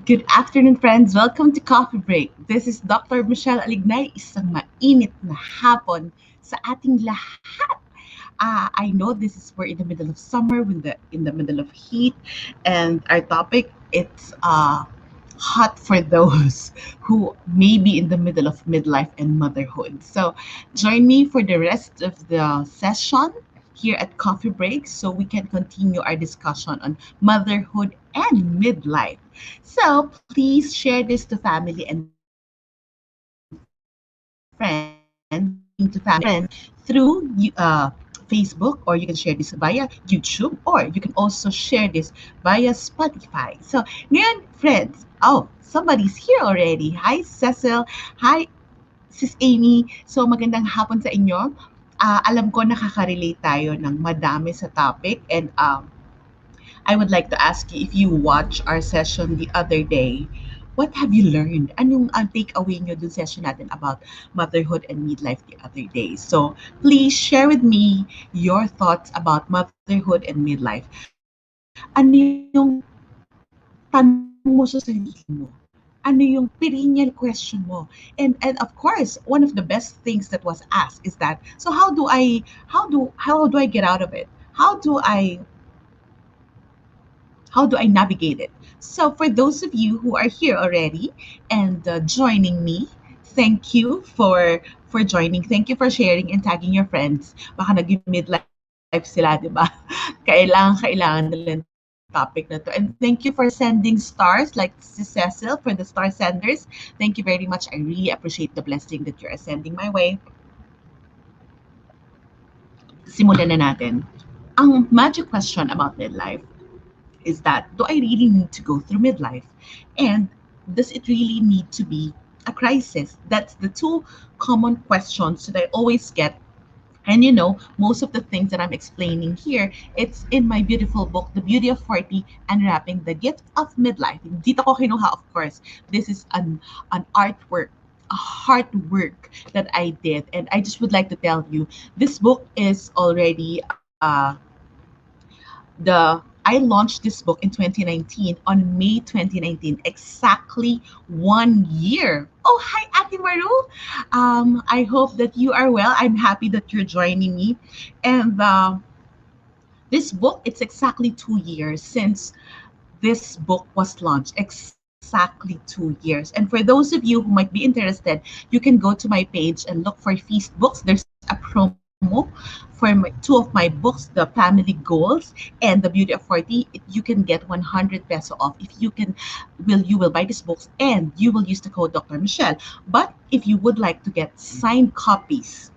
Good afternoon, friends. Welcome to Coffee Break. This is Dr. Michele Alignay, isang mainit na hapon sa ating lahat. I know this is we're in the middle of summer, in the middle of heat, and our topic it's hot for those who may be in the middle of midlife and motherhood. So join me for the rest of the session here at Coffee Break so we can continue our discussion on motherhood and midlife. So please share this to family and friends. Through Facebook, or you can share this via YouTube, or you can also share this via Spotify. So, ngayon, friends, oh, somebody's here already. Hi, Cecil. Hi, Sis Amy. So, magandang hapon sa inyo. Alam ko nakaka-relate tayo ng madami sa topic, and I would like to ask you if you watch our session the other day, what have you learned? Anong ang takeaway nyo dun session natin about motherhood and midlife the other day? So please share with me your thoughts about motherhood and midlife. Ano yung tanong mo sa sarili mo? Ano yung perennial question mo? And of course, one of the best things that was asked is that, so how do I get out of it? How do I navigate it? So, for those of you who are here already and joining me, thank you for joining. Thank you for sharing and tagging your friends. Baka nag-midlife sila, di ba? Kailangan nila yung topic na to. And thank you for sending stars like si Cecil for the star senders. Thank you very much. I really appreciate the blessing that you're sending my way. Simulan na natin. Ang magic question about midlife is that, do I really need to go through midlife? And does it really need to be a crisis? That's the two common questions that I always get. And most of the things that I'm explaining here, it's in my beautiful book, The Beauty of 40, Unwrapping the Gift of Midlife. Dito ko kinuha, of course. This is an artwork, a hard work that I did. And I just would like to tell you, this book is already I launched this book in 2019 on May 2019, exactly 1 year. Oh, hi, Ate Maru. I hope that you are well. I'm happy that you're joining me. And this book, it's exactly 2 years since this book was launched. Exactly 2 years. And for those of you who might be interested, you can go to my page and look for Feast Books. There's a promo for two of my books, The Family Goals and The Beauty of 40. You can get 100 peso off if you will buy these books and you will use the code Dr. Michele. But if you would like to get signed copies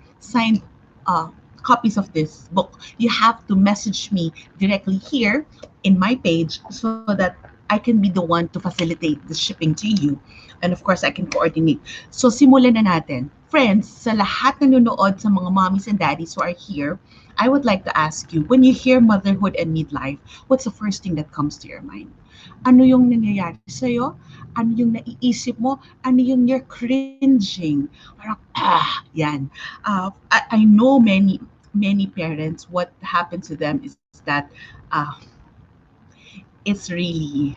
of this book, you have to message me directly here in my page so that I can be the one to facilitate the shipping to you. And of course, I can coordinate. So, simulan na natin. Friends, sa lahat na nanonood, sa mga mommies and daddies who are here, I would like to ask you, when you hear motherhood and midlife, what's the first thing that comes to your mind? Ano yung nangyayari sa'yo? Ano yung naiisip mo? Ano yung you're cringing? Parang, yan. I know many parents, what happens to them is that it's really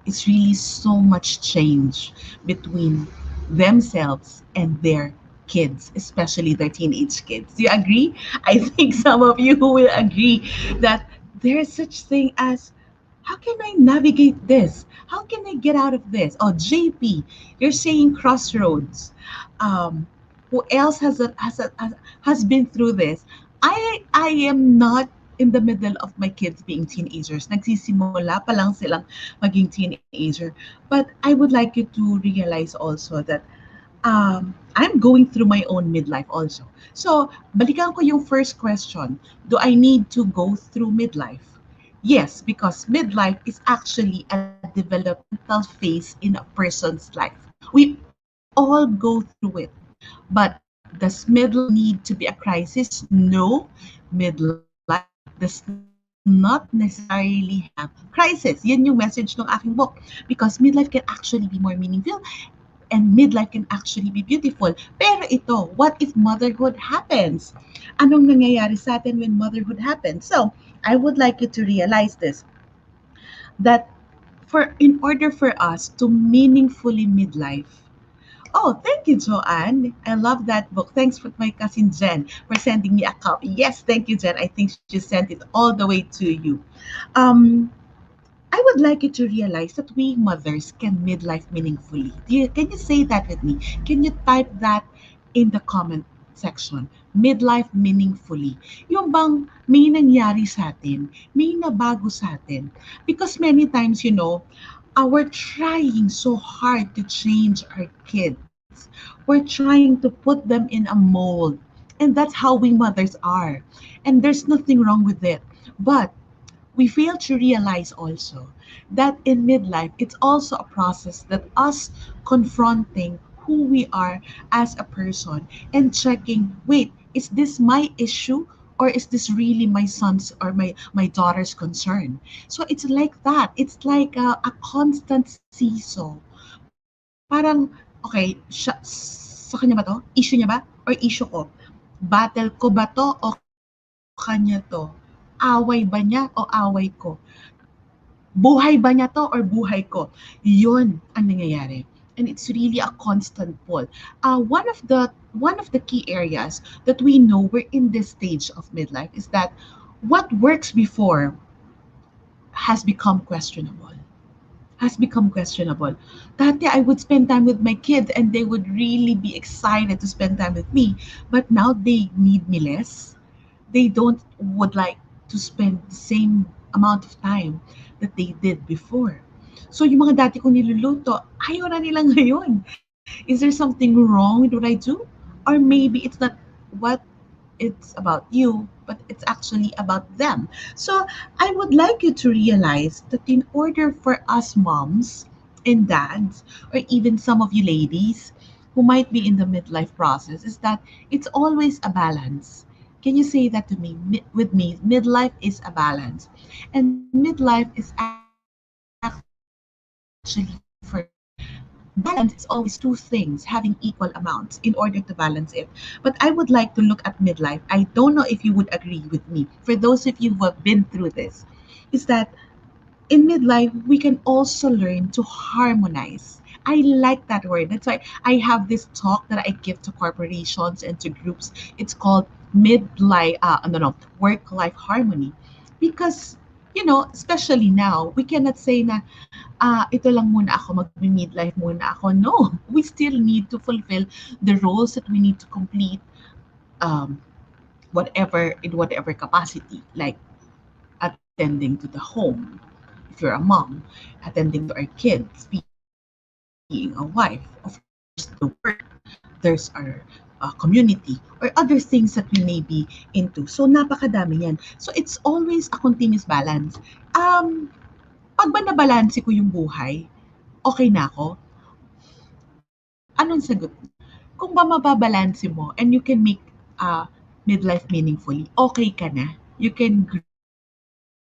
it's really so much change between themselves and their kids, especially their teenage kids. Do you agree? I think some of you will agree that there's such thing as, how can I navigate this? How can I get out of this? Oh, JP, you're saying crossroads. Who else has been through this? I am not in the middle of my kids being teenagers. Nagsisimula pa lang silang maging teenager. But I would like you to realize also that I'm going through my own midlife also. So, balikan ko yung first question. Do I need to go through midlife? Yes, because midlife is actually a developmental phase in a person's life. We all go through it. But does midlife need to be a crisis? No. Midlife does not necessarily have crisis. Yan yung message ng aking book. Because midlife can actually be more meaningful and midlife can actually be beautiful. Pero ito, what if motherhood happens? Anong nangyayari sa atin when motherhood happens? So, I would like you to realize this, that for in order for us to meaningfully midlife. Oh, thank you, Joanne. I love that book. Thanks for my cousin Jen for sending me a copy. Yes, thank you, Jen. I think she sent it all the way to you. Um, I would like you to realize that we mothers can midlife meaningfully. Can you say that with me? Can you type that in the comment section? Midlife meaningfully. Yung bang may nangyari sa atin, may nabago sa atin. Because many times, we're trying so hard to change our kids. We're trying to put them in a mold. And that's how we mothers are. And there's nothing wrong with it. But we fail to realize also that in midlife, it's also a process that us confronting who we are as a person and checking, wait, is this my issue? Or is this really my son's or my daughter's concern? So it's like that. It's like a constant seesaw. Parang, okay, sa kanya ba to? Issue niya ba? Or issue ko? Battle ko ba to o kanya to? Away ba niya o away ko? Buhay ba niya to or buhay ko? Yun ang nangyayari. And it's really a constant pull. One of the key areas that we know we're in this stage of midlife is that what works before has become questionable. Has become questionable. Dati, I would spend time with my kids and they would really be excited to spend time with me. But now they need me less. They don't would like to spend the same amount of time that they did before. So yung mga dati kong niluluto, ayaw na nila ngayon. Is there something wrong with what I do? Or maybe it's not what it's about you, but it's actually about them. So I would like you to realize that in order for us moms and dads, or even some of you ladies who might be in the midlife process, is that it's always a balance. Can you say that to me with me? Midlife is a balance. And midlife is actually for me. Balance is always two things having equal amounts in order to balance it. But I would like to look at midlife. I don't know if you would agree with me. For those of you who have been through this, is that in midlife, we can also learn to harmonize. I like that word. That's why I have this talk that I give to corporations and to groups. It's called midlife, work-life harmony. Because, especially now, we cannot say na, ito lang muna ako, mag-midlife muna ako. No, we still need to fulfill the roles that we need to complete, um, in whatever capacity, like attending to the home, if you're a mom, attending to our kids, being a wife, of course, the work, there's our community, or other things that we may be into. So, napakadami yan. So, it's always a continuous balance. Pag ba nabalanse ko yung buhay, okay na ako? Anong sagot mo? Kung ba mababalanse mo and you can make midlife meaningfully, okay ka na? You can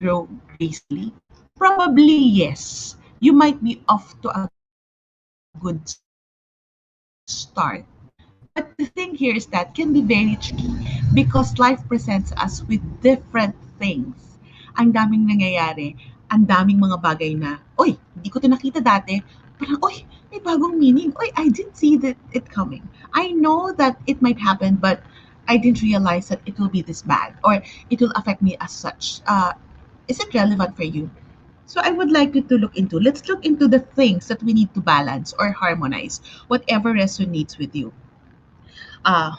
grow gracefully? Probably yes. You might be off to a good start. But the thing here is that can be very tricky because life presents us with different things. Ang daming nangyayari, ang daming mga bagay na, oy, hindi ko to nakita dati. Parang, oy, may bagong meaning. Oy, I didn't see it coming. I know that it might happen, but I didn't realize that it will be this bad or it will affect me as such. Is it relevant for you? So I would like you to look into. Let's look into the things that we need to balance or harmonize, whatever resonates with you. Uh,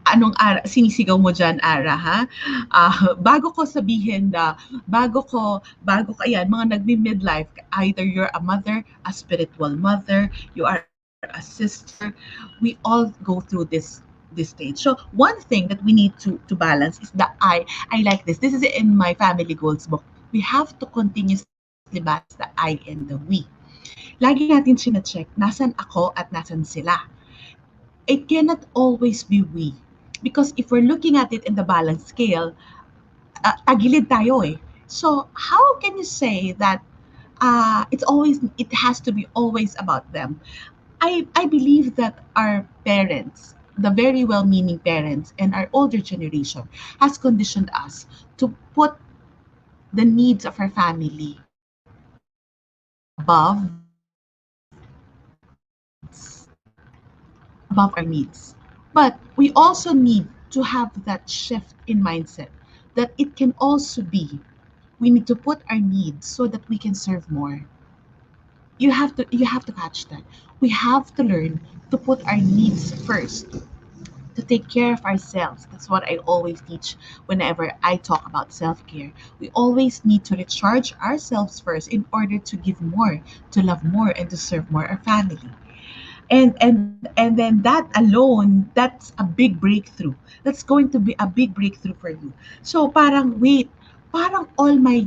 anong ara sinisigaw mo diyan, Ara, ha? Bago ko sabihin na bago ka yan, mga nagmi-midlife, either you're a mother, a spiritual mother, you are a sister, we all go through this stage. So one thing that we need to balance is the I like this. This is in my family goals book. We have to continuously balance the I and the we. Lagi natin sina-check, nasan ako at nasan sila. It cannot always be we. Because if we're looking at it in the balance scale, tagilid tayo eh. So how can you say that it has to be always about them? I believe that our parents, the very well-meaning parents and our older generation has conditioned us to put the needs of our family above our needs. But we also need to have that shift in mindset that it can also be we need to put our needs so that we can serve more. You have to catch that. We have to learn to put our needs first, to take care of ourselves. That's what I always teach whenever I talk about self-care. We always need to recharge ourselves first in order to give more, to love more, and to serve more our family. And then that alone, that's a big breakthrough. That's going to be a big breakthrough for you. So parang wait, parang all my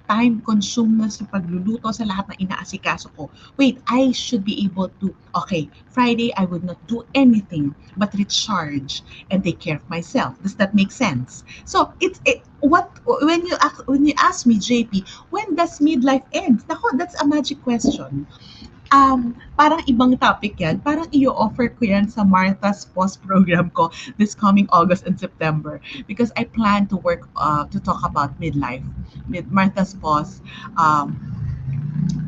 time consumed na sa pagluluto sa lahat ng inaasikaso ko. Wait, I should be able to, okay, Friday I would not do anything but recharge and take care of myself. Does that make sense? So what when you ask me, JP, when does midlife end? Nako, that's a magic question. Parang ibang topic yan. Parang i-offer ko yan sa Martha's Pause program ko this coming August and September because I plan to work to talk about midlife. Martha's Pause,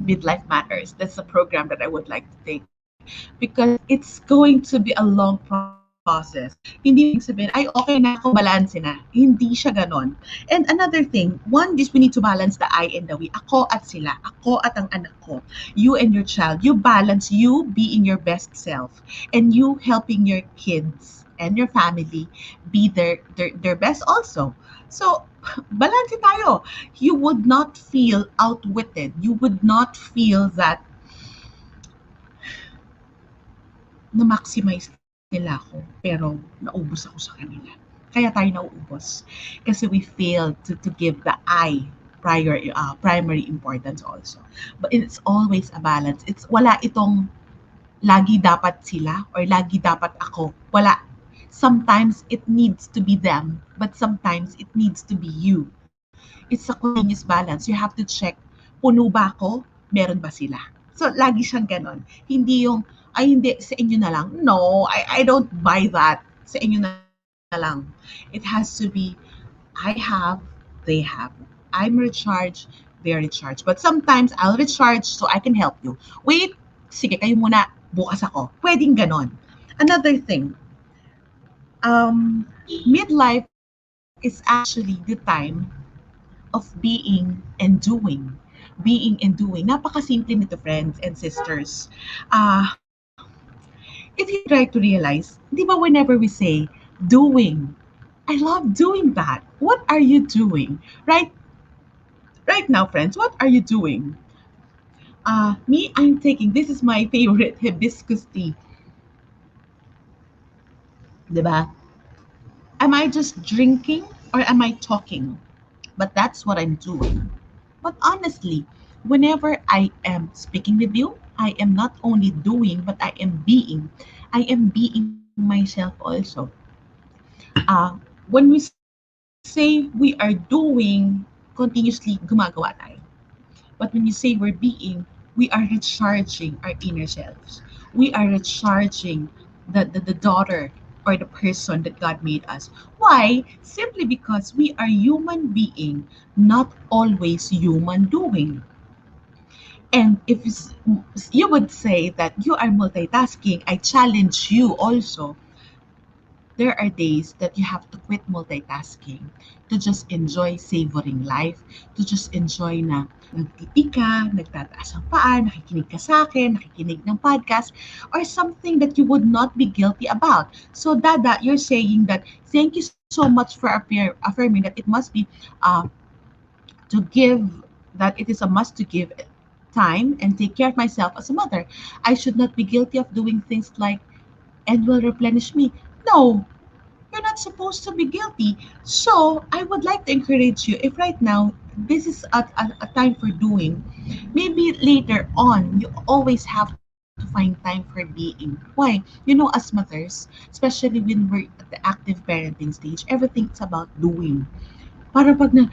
Midlife Matters. That's a program that I would like to take because it's going to be a long process. Hindi pwedeng sabihin, ay okay na ako, balanse na. Hindi siya ganon. And another thing, one is we need to balance the I and the we. Ako at sila. Ako at ang anak ko. You and your child. You balance you being your best self and you helping your kids and your family be their best also. So, balance tayo. You would not feel outwitted. You would not feel that na-maximize nila ako, pero naubos ako sa kanila. Kaya tayo nauubos. Kasi we failed to give the I primary importance also. But it's always a balance. It's wala itong lagi dapat sila or lagi dapat ako. Wala. Sometimes it needs to be them, but sometimes it needs to be you. It's a continuous balance. You have to check, puno ba ako? Meron ba sila? So, lagi siyang ganon. Hindi yung, ay hindi, sa inyo na lang. No, I don't buy that. Sa inyo na lang. It has to be, I have, they have. I'm recharged, they're recharged. But sometimes, I'll recharge so I can help you. Wait, sige, kayo muna, bukas ako. Pwedeng ganon. Another thing, midlife is actually the time of being and doing. Being and doing. Napakasimple nito, friends and sisters. If you try to realize, di ba whenever we say doing, I love doing that. What are you doing? Right now, friends, what are you doing? Me, I'm taking, this is my favorite hibiscus tea. Di ba? Am I just drinking or am I talking? But that's what I'm doing. But honestly, whenever I am speaking with you, I am not only doing, but I am being. I am being myself also. When we say we are doing, continuously gumagawa tayo. But when you say we're being, we are recharging our inner selves. We are recharging the daughter or the person that God made us. Why? Simply because we are human being, not always human doing. And if you would say that you are multitasking, I challenge you also. There are days that you have to quit multitasking to just enjoy savoring life, to just enjoy na nagtiti ka, nagtataas ang paa, nakikinig ka sa akin, nakikinig ng podcast, or something that you would not be guilty about. So, Dada, you're saying that thank you so much for affirming that it must be to give, that it is a must to give time and take care of myself as a mother. I should not be guilty of doing things like, and will replenish me. No, you're not supposed to be guilty. So I would like to encourage you, if right now this is a time for doing, maybe later on you always have to find time for being. Why? As mothers, especially when we're at the active parenting stage, everything's about doing. Para pag na,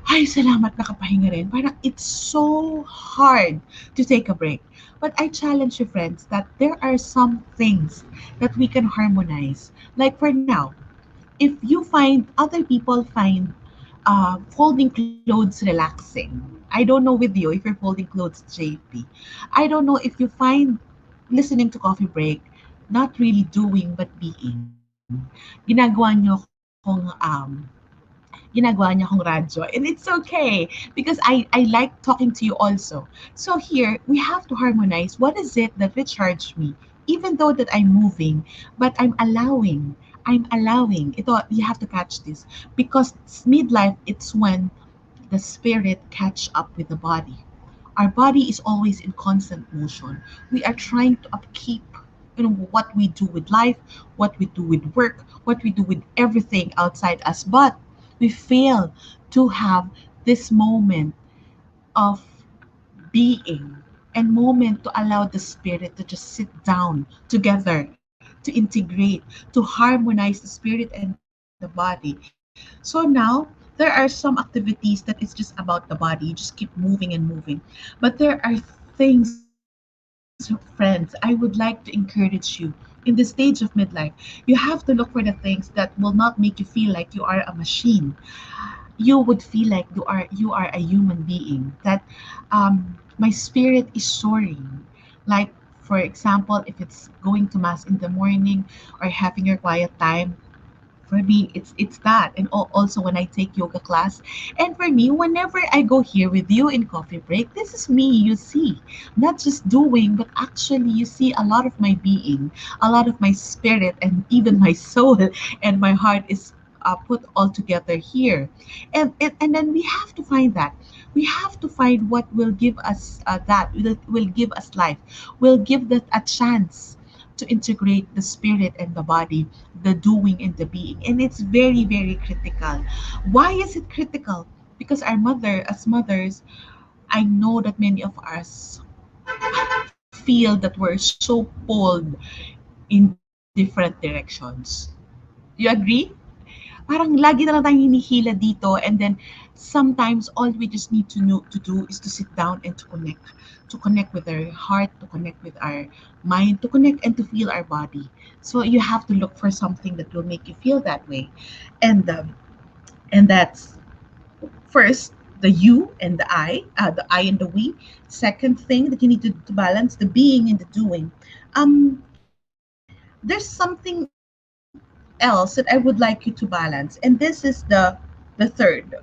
ay salamat nakapahinga rin. Parang it's so hard to take a break. But I challenge you, friends, that there are some things that we can harmonize. Like for now, if you find other people find folding clothes relaxing, I don't know with you if you're folding clothes, JP. I don't know if you find listening to Coffee Break not really doing but being. Ginagawa niyo akong radyo. And it's okay because I like talking to you also. So here, we have to harmonize what is it that recharge me, even though that I'm moving, but I'm allowing. Ito, you have to catch this. Because midlife, it's when the spirit catch up with the body. Our body is always in constant motion. We are trying to upkeep what we do with life, what we do with work, what we do with everything outside us. But we fail to have this moment of being and moment to allow the spirit to just sit down together, to integrate, to harmonize the spirit and the body. So now there are some activities that is just about the body. You just keep moving and moving. But there are things, friends, I would like to encourage you in the stage of midlife. You have to look for the things that will not make you feel like you are a machine. You would feel like you are a human being, that my spirit is soaring. Like, for example, if it's going to mass in the morning or having your quiet time, for me it's that. And also when I take yoga class. And for me, whenever I go here with you in coffee break, this is me, you see. Not just doing, but actually you see a lot of my being, a lot of my spirit, and even my soul and my heart is put all together here. And then we have to find that. We have to find what will give us that will give us life, will give that a chance to integrate the spirit and the body, the doing and the being. And it's very, very critical. Why is it critical? Because as mothers, I know that many of us feel that we're so pulled in different directions. You agree? Parang lagi na lang tayong hinihila dito, and then sometimes all we just need to do is to sit down and to connect with our heart, to connect with our mind, to connect and to feel our body. So you have to look for something that will make you feel that way. And um, and that's first the you and the I and the we. Second thing that you need to balance, the being and the doing. There's something else that I would like you to balance, and this is the third.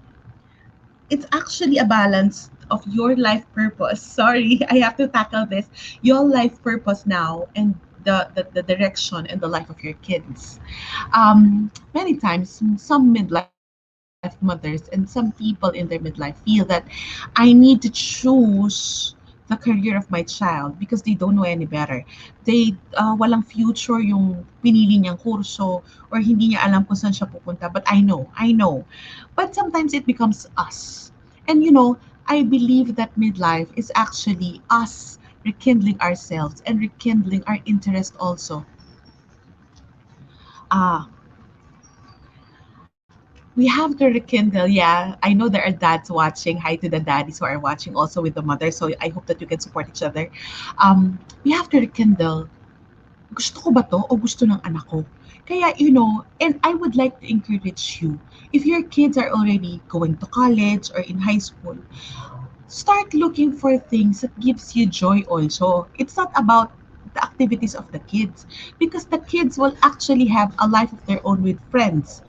It's actually a balance of your life purpose. Sorry, I have to tackle this. Your life purpose now and the direction and the life of your kids. Many times, some midlife mothers and some people in their midlife feel that I need to choose the career of my child because they don't know any better. Walang future yung pinili niyang kurso, or hindi niya alam kung saan siya pupunta. But I know. But sometimes it becomes us. And I believe that midlife is actually us rekindling ourselves and rekindling our interest also. Ah, we have to rekindle. Yeah, I know there are dads watching. Hi to the daddies who are watching also with the mother. So I hope that you can support each other. We have to rekindle. Gusto ko ba to o gusto ng anak ko? Kaya, and I would like to encourage you, if your kids are already going to college or in high school, start looking for things that gives you joy also. It's not about the activities of the kids, because the kids will actually have a life of their own with friends.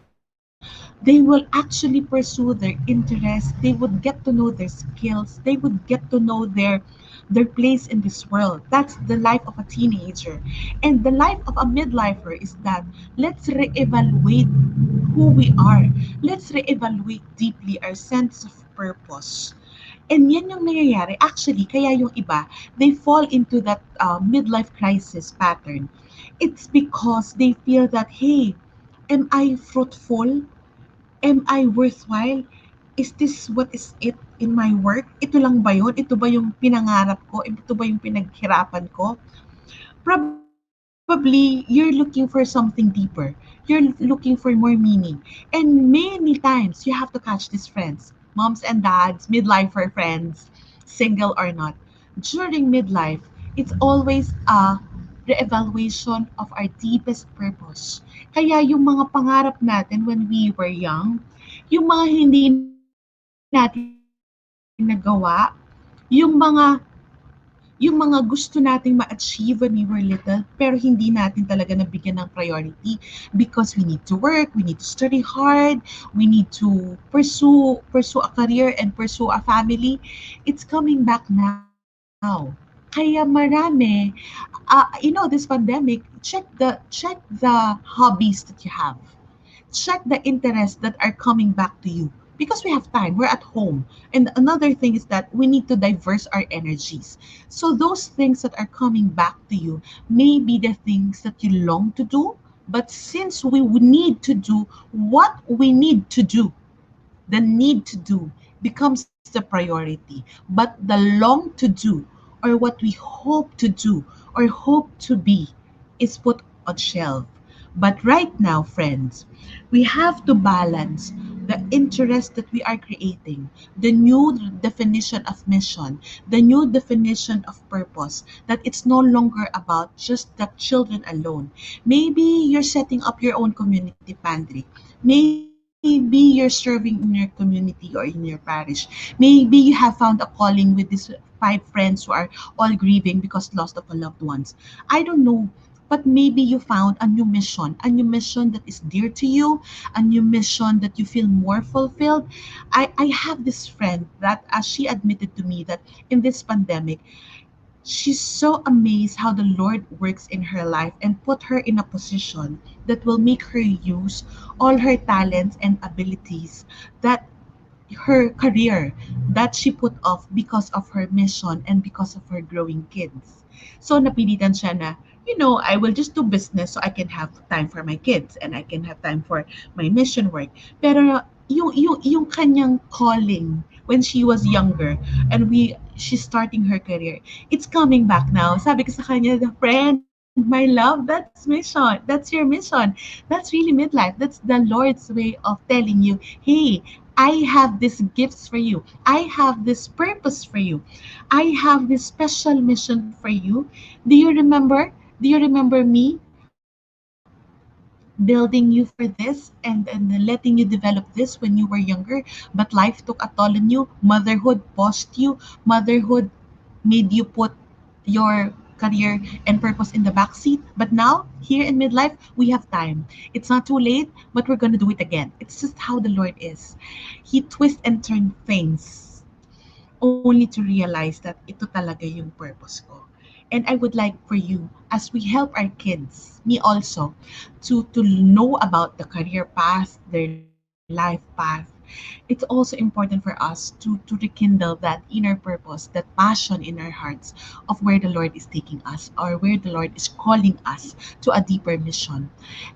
They will actually pursue their interests. They would get to know their skills. They would get to know their place in this world. That's the life of a teenager. And the life of a midlifer is that let's reevaluate who we are. Let's reevaluate deeply our sense of purpose. And yan yung nangyayari. Actually, kaya yung iba, they fall into that midlife crisis pattern. It's because they feel that, hey, am I fruitful? Am I worthwhile? Is this what is it in my work? Ito lang ba yun? Ito ba yung pinangarap ko? Ito ba yung pinaghirapan ko? Probably you're looking for something deeper. You're looking for more meaning. And many times you have to catch these friends, moms and dads, midlifer friends, single or not. During midlife, it's always a reevaluation of our deepest purpose. Kaya yung mga pangarap natin when we were young, yung mga hindi natin na-achieve, nagawa, yung mga yung mga gusto nating ma-achieve when we were little, pero hindi natin talaga nabigyan ng priority because we need to work, we need to study hard, we need to pursue a career and pursue a family. It's coming back now. Kaya marami, this pandemic, check the hobbies that you have, check the interests that are coming back to you, because we have time, we're at home. And another thing is that we need to diverse our energies, so those things that are coming back to you may be the things that you long to do, but since we need to do what we need to do, the need to do becomes the priority, but the long to do, or what we hope to do or hope to be, is put on shelf. But right now, friends, we have to balance the interest that we are creating, the new definition of mission, the new definition of purpose, that it's no longer about just the children alone. Maybe you're setting up your own community pantry. Maybe you're serving in your community or in your parish. Maybe you have found a calling with these 5 friends who are all grieving because lost of a loved ones. I don't know, but maybe you found a new mission that is dear to you, a new mission that you feel more fulfilled. I have this friend that, as she admitted to me, that in this pandemic, she's so amazed how the Lord works in her life and put her in a position that will make her use all her talents and abilities, that her career that she put off because of her mission and because of her growing kids. So napilitan siya na, I will just do business so I can have time for my kids and I can have time for my mission work. Pero yung kanyang calling when she was younger, and she's starting her career, it's coming back now. Sabi ko sa kanya, the friend, my love, that's mission. That's your mission. That's really midlife. That's the Lord's way of telling you, hey, I have these gifts for you. I have this purpose for you. I have this special mission for you. Do you remember? Do you remember me building you for this, and letting you develop this when you were younger, but life took a toll on you? Motherhood paused you. Motherhood made you put your career and purpose in the back seat. But now, here in midlife, we have time. It's not too late, but we're gonna do it again. It's just how the Lord is. He twists and turns things only to realize that ito talaga yung purpose ko. And I would like for you, as we help our kids, me also, to know about the career path, their life path, it's also important for us to rekindle that inner purpose, that passion in our hearts of where the Lord is taking us, or where the Lord is calling us to a deeper mission.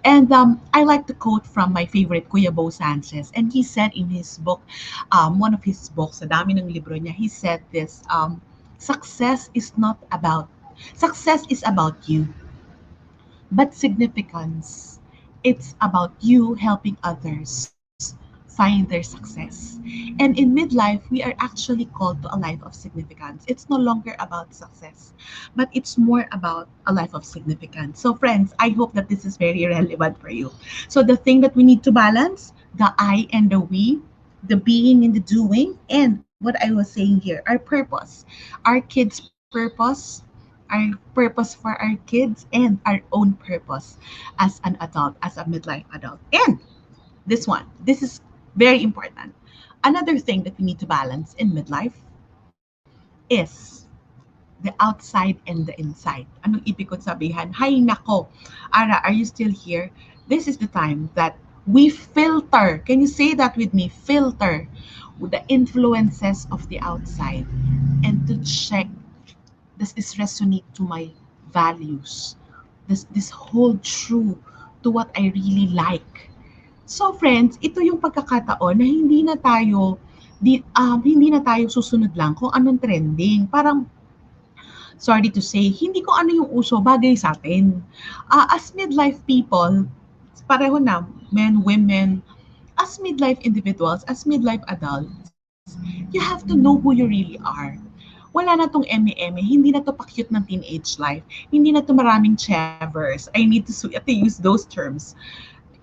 And I like to quote from my favorite, Kuya Bo Sanchez, and he said in his book, one of his books, sa dami ng libro niya, he said this, success is about you, but significance, it's about you helping others find their success. And in midlife, we are actually called to a life of significance. It's no longer about success, but it's more about a life of significance. So, friends, I hope that this is very relevant for you. So, the thing that we need to balance, the I and the we, the being and the doing, and what I was saying here, our purpose, our kids' purpose, our purpose for our kids, and our own purpose as an adult, as a midlife adult. And this is very important. Another thing that we need to balance in midlife is the outside and the inside. Anong ibig kong sabihin? Hay nako, Ara, are you still here? This is the time that we filter. Can you say that with me? Filter the influences of the outside, and to check, does this resonate to my values? Does this hold true to what I really like? So friends, ito yung pagkakataon na hindi na tayo susunod lang kung anong trending. Parang, sorry to say, hindi ko ano yung uso bagay sa atin. As midlife people, pareho na, men, women, as midlife individuals, as midlife adults, you have to know who you really are. Wala na tong eme-eme, hindi na to pa-cute ng teenage life, hindi na to maraming chevers. I need to use those terms.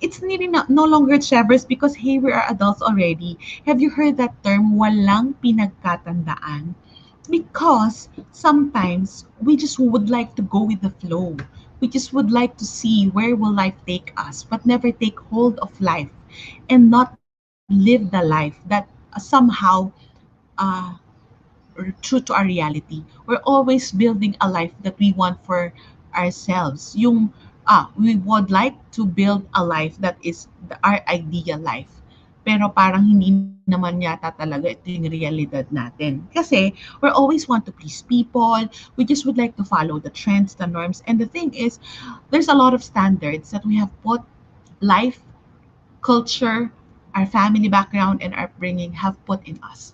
it's nearly no longer chavers because hey, we are adults already. Have you heard that term, walang pinagkatandaan? Because sometimes we just would like to go with the flow. We just would like to see where will life take us, but never take hold of life and not live the life that somehow uh, true to our reality. We're always building a life that we want for ourselves. We would like to build a life that is our ideal life. Pero parang hindi naman yata talaga ito yung realidad natin. Kasi we always want to please people. We just would like to follow the trends, the norms. And the thing is, there's a lot of standards that we have put life, culture, our family background, and our upbringing have put in us.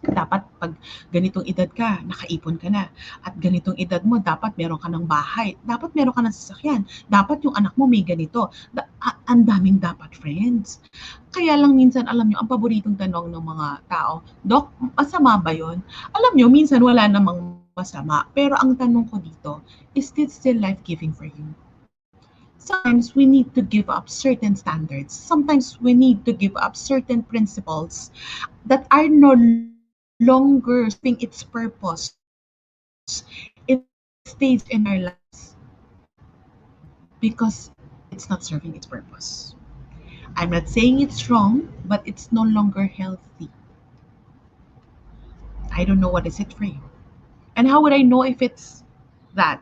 Dapat pag ganitong edad ka, nakaipon ka na. At ganitong edad mo, dapat meron ka ng bahay. Dapat meron ka ng sasakyan. Dapat yung anak mo may ganito. Ang daming dapat, friends. Kaya lang minsan, alam nyo, ang paboritong tanong ng mga tao, Dok, masama ba yun? Alam nyo, minsan wala namang masama. Pero ang tanong ko dito, is it still life-giving for you? Sometimes we need to give up certain standards. Sometimes we need to give up certain principles that are no longer serving its purpose in this stage in our lives because it's not serving its purpose. I'm not saying it's wrong, but it's no longer healthy. I don't know what is it for you. And how would I know if it's that?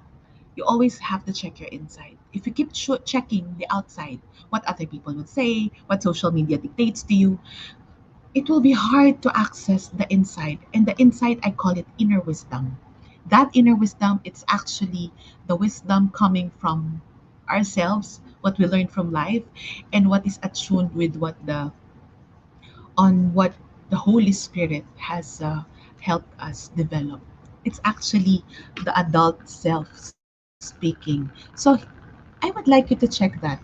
You always have to check your inside. If you keep checking the outside, what other people would say, what social media dictates to you, it will be hard to access the inside. And the inside, I call it inner wisdom. That inner wisdom, it's actually the wisdom coming from ourselves, what we learn from life, and what is attuned with what the Holy Spirit has helped us develop. It's actually the adult self speaking. So I would like you to check that.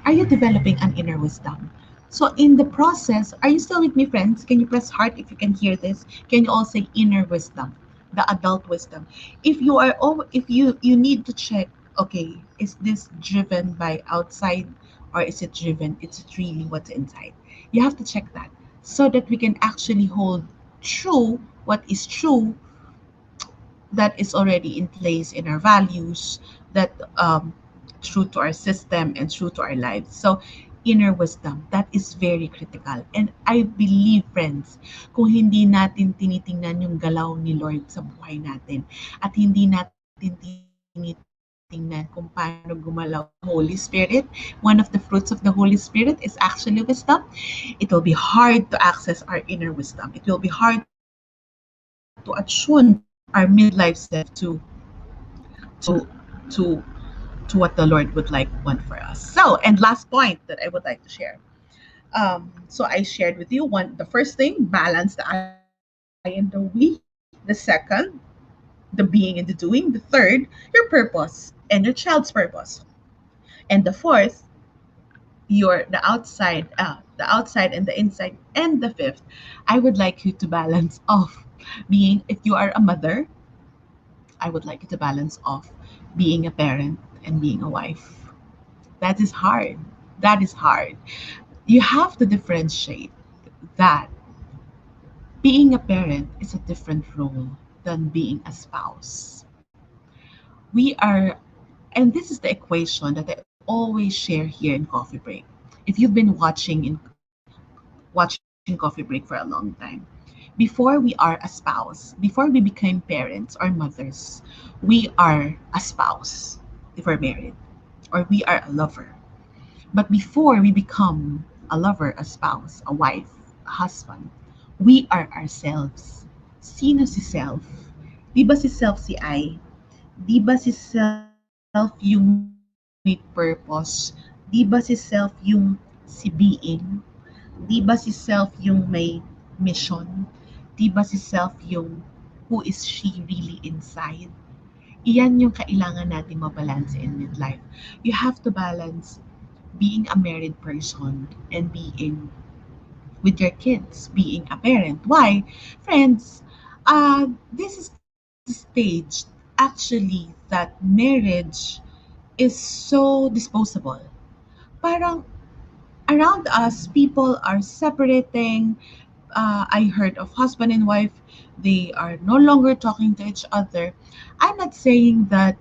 Are you developing an inner wisdom? So in the process, are you still with me, friends? Can you press heart if you can hear this? Can you all say inner wisdom, the adult wisdom? If you need to check, okay, is this driven by outside or is it driven? It's really what's inside. You have to check that so that we can actually hold true what is true that is already in place in our values, that true to our system and true to our lives. So, inner wisdom, that is very critical. And I believe, friends, kung hindi natin tinitingnan yung galaw ni Lord sa buhay natin at hindi natin tinitingnan kung paano gumalaw ang Holy Spirit, one of the fruits of the Holy Spirit is actually wisdom. It will be hard to access our inner wisdom. It will be hard to attune our midlife self to to what the Lord would want for us. So, and last point that I would like to share. So I shared with you the first thing, balance the I and the we. The second, the being and the doing. The third, your purpose and your child's purpose. And the fourth, the outside and the inside. And the fifth, I would like you to balance off being, if you are a mother, I would like you to balance off being a parent and being a wife. That is hard. That is hard. You have to differentiate that being a parent is a different role than being a spouse. We are, and this is the equation that I always share here in Coffee Break. If you've been watching Coffee Break for a long time, before we are a spouse, before we became parents or mothers, we are a spouse if we're married, or we are a lover. But before we become a lover, a spouse, a wife, a husband, we are ourselves. Sino si self? Di ba si self si I? Di ba si self yung may purpose? Di ba si self yung si being? Di ba si self yung may mission? Di ba si self yung who is she really inside? Iyan yung kailangan nating mabalance in midlife. You have to balance being a married person and being with your kids, being a parent. Why? Friends, this is the stage actually that marriage is so disposable. Parang Around us, people are separating. I heard of husband and wife, they are no longer talking to each other. I'm not saying that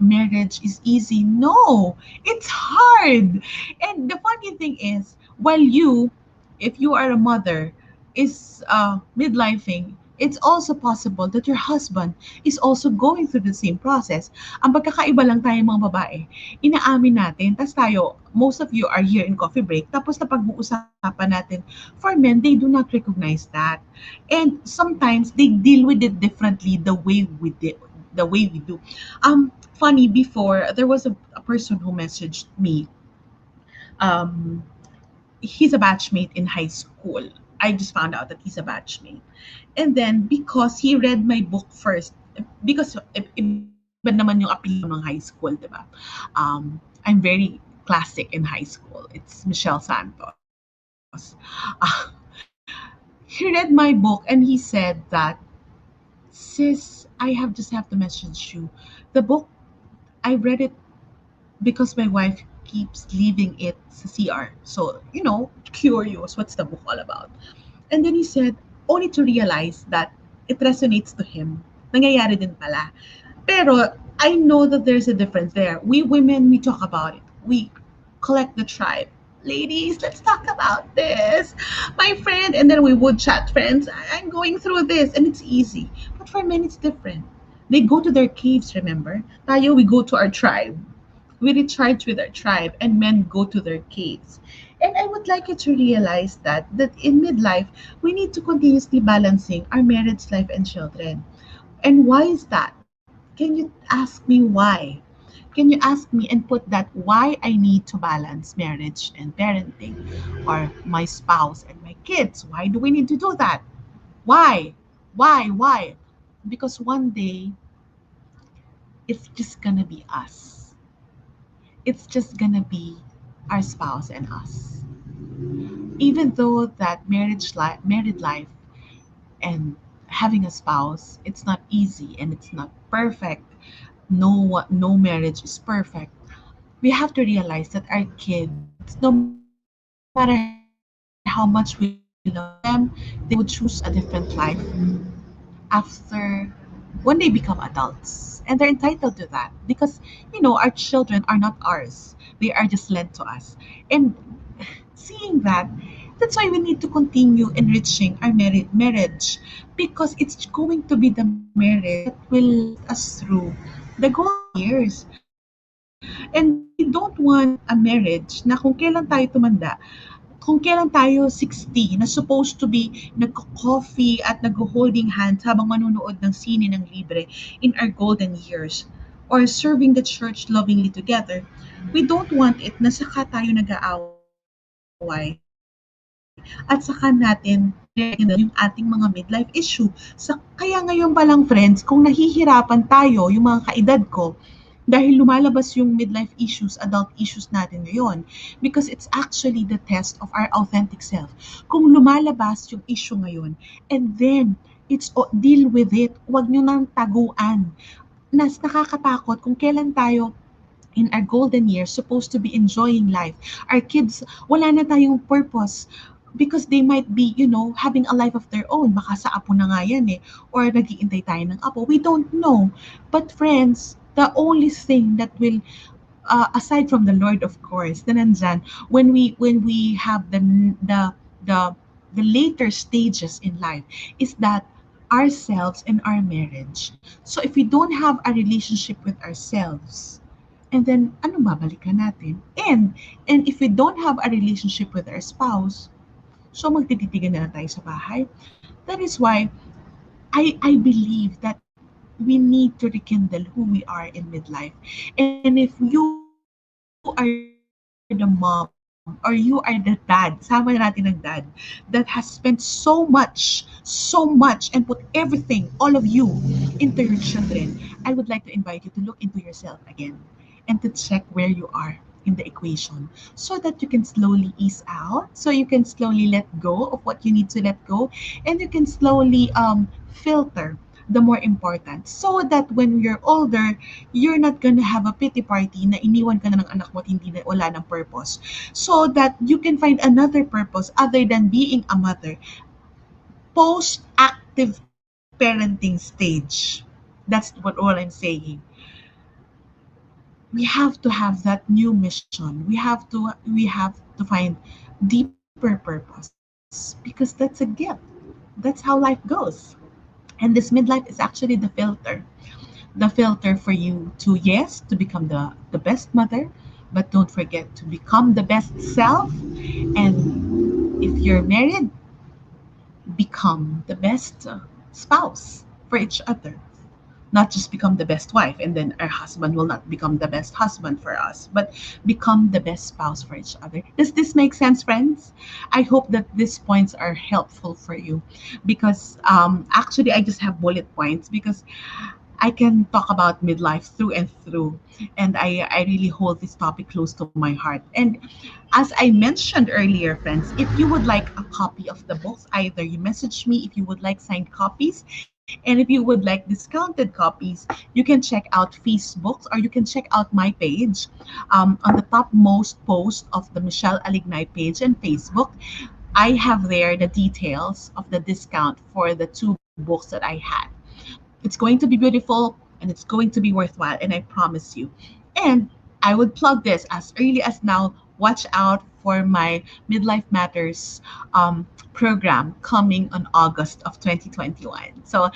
marriage is easy. No, it's hard. And the funny thing is, while you, if you are a mother, is midlifing, it's also possible that your husband is also going through the same process. Ang pagkakaiba lang tayo mga babae, inaamin natin, tas tayo, most of you are here in coffee break, tapos napag-uusapan natin, for men, they do not recognize that. And sometimes they deal with it differently the way we did, the way we do. Funny, before, there was a person who messaged me. Um, he's a batchmate in high school. I just found out that he's a batchmate. And then, because he read my book first, because iba naman yung apelyido ng high school, di ba? I'm very classic in high school. It's Michelle Santos. He read my book and he said that, sis, I have to message you. The book, I read it because my wife keeps leaving it sa CR. So, curious, what's the book all about? And then he said, only to realize that it resonates to him. Nangyayari din pala. Pero I know that there's a difference there. We women, we talk about it. We collect the tribe. Ladies, let's talk about this. My friend, and then we would chat, friends, I'm going through this, and it's easy. But for men, it's different. They go to their caves, remember? Tayo, we go to our tribe. We recharge with our tribe, and men go to their caves. And I would like you to realize that in midlife, we need to continuously balancing our marriage life and children. And why is that? Can you ask me why? Can you ask me and put that why I need to balance marriage and parenting, or my spouse and my kids? Why do we need to do that? Why? Why? Because one day it's just gonna be us. It's just gonna be our spouse and us. Even though that married life and having a spouse, it's not easy and it's not perfect. No marriage is perfect. We have to realize that our kids, no matter how much we love them, they would choose a different life after when they become adults. And they're entitled to that because, our children are not ours. They are just lent to us. And seeing that, that's why we need to continue enriching our marriage, because it's going to be the marriage that will last us through the golden years. And we don't want a marriage na kung kailan tayo tumanda, kung kailan tayo 60, na supposed to be nagko-coffee at nag-holding hands habang manonood ng sine ng libre in our golden years, or serving the church lovingly together. We don't want it na saka tayo nag-aaway at saka natin nire-rekindle yung ating mga midlife issue. Kaya ngayon pa lang, friends, kung nahihirapan tayo, yung mga kaedad ko, dahil lumalabas yung midlife issues, adult issues natin ngayon, because it's actually the test of our authentic self. Kung lumalabas yung issue ngayon, and then deal with it, wag nyo nang taguan. Nakakatakot kung kailan tayo in our golden years supposed to be enjoying life. Our kids, wala na tayong purpose because they might be, having a life of their own. Baka sa apo na nga yan eh. Or nagiintay tayo ng apo. We don't know. But friends, the only thing that will, aside from the Lord, of course, na nandyan, when we have the the later stages in life, is that ourselves and our marriage. So if we don't have a relationship with ourselves, and then anong babalikan natin? And if we don't have a relationship with our spouse, so magtititigan na lang tayo sa bahay. That is why I believe that we need to rekindle who we are in midlife. And if you are the mom or you are the dad, sama na natin ng dad, that has spent so much and put everything, all of you, into your children, I would like to invite you to look into yourself again and to check where you are in the equation, so that you can slowly ease out, so you can slowly let go of what you need to let go, and you can slowly filter the more important. So that when you're older, you're not gonna have a pity party na iniwan ka na ng anak mo at hindi na wala ng purpose. So that you can find another purpose other than being a mother post-active parenting stage. That's what all I'm saying. We have to have that new mission. We have to find deeper purpose because that's a gift. That's how life goes. And this midlife is actually the filter for you to, yes, to become the best mother, but don't forget to become the best self. And if you're married, become the best spouse for each other, not just become the best wife and then our husband will not become the best husband for us, but become the best spouse for each other. Does this make sense, friends? I hope that these points are helpful for you because actually I just have bullet points because I can talk about midlife through and through. And I really hold this topic close to my heart. And as I mentioned earlier, friends, if you would like a copy of the books, either you message me if you would like signed copies. And if you would like discounted copies, you can check out Facebook or you can check out my page on the topmost post of the Michelle Alignay page and Facebook. I have there the details of the discount for the two books that I had. It's going to be beautiful and it's going to be worthwhile, and I promise you. And I would plug this as early as now. Watch out for my Midlife Matters program coming on August of 2021. So,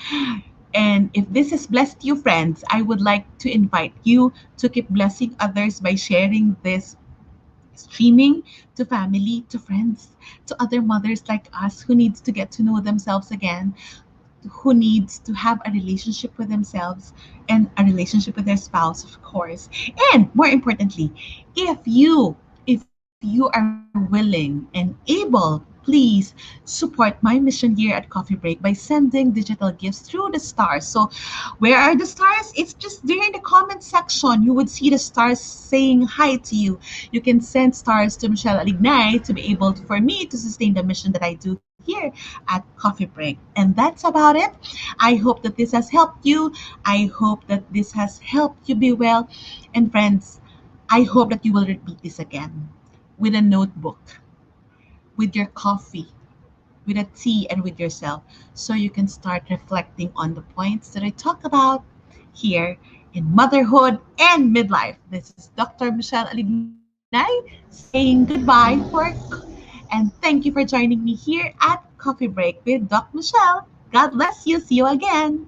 and if this has blessed you, friends, I would like to invite you to keep blessing others by sharing this streaming to family, to friends, to other mothers like us who needs to get to know themselves again, who needs to have a relationship with themselves and a relationship with their spouse, of course. And more importantly, if you are willing and able, please support my mission here at Coffee Break by sending digital gifts through the stars. So where are the stars? It's just there in the comment section. You would see the stars saying hi to you. You can send stars to Michelle Alignay to be able to, for me to sustain the mission that I do here at Coffee Break. And that's about it. I hope that this has helped you. I hope that this has helped you be well. And friends, I hope that you will repeat this again with a notebook, with your coffee, with a tea, and with yourself so you can start reflecting on the points that I talk about here in motherhood and midlife. This is Dr. Michelle Alignay saying goodbye and thank you for joining me here at Coffee Break with Doc Michelle. God bless you. See you again.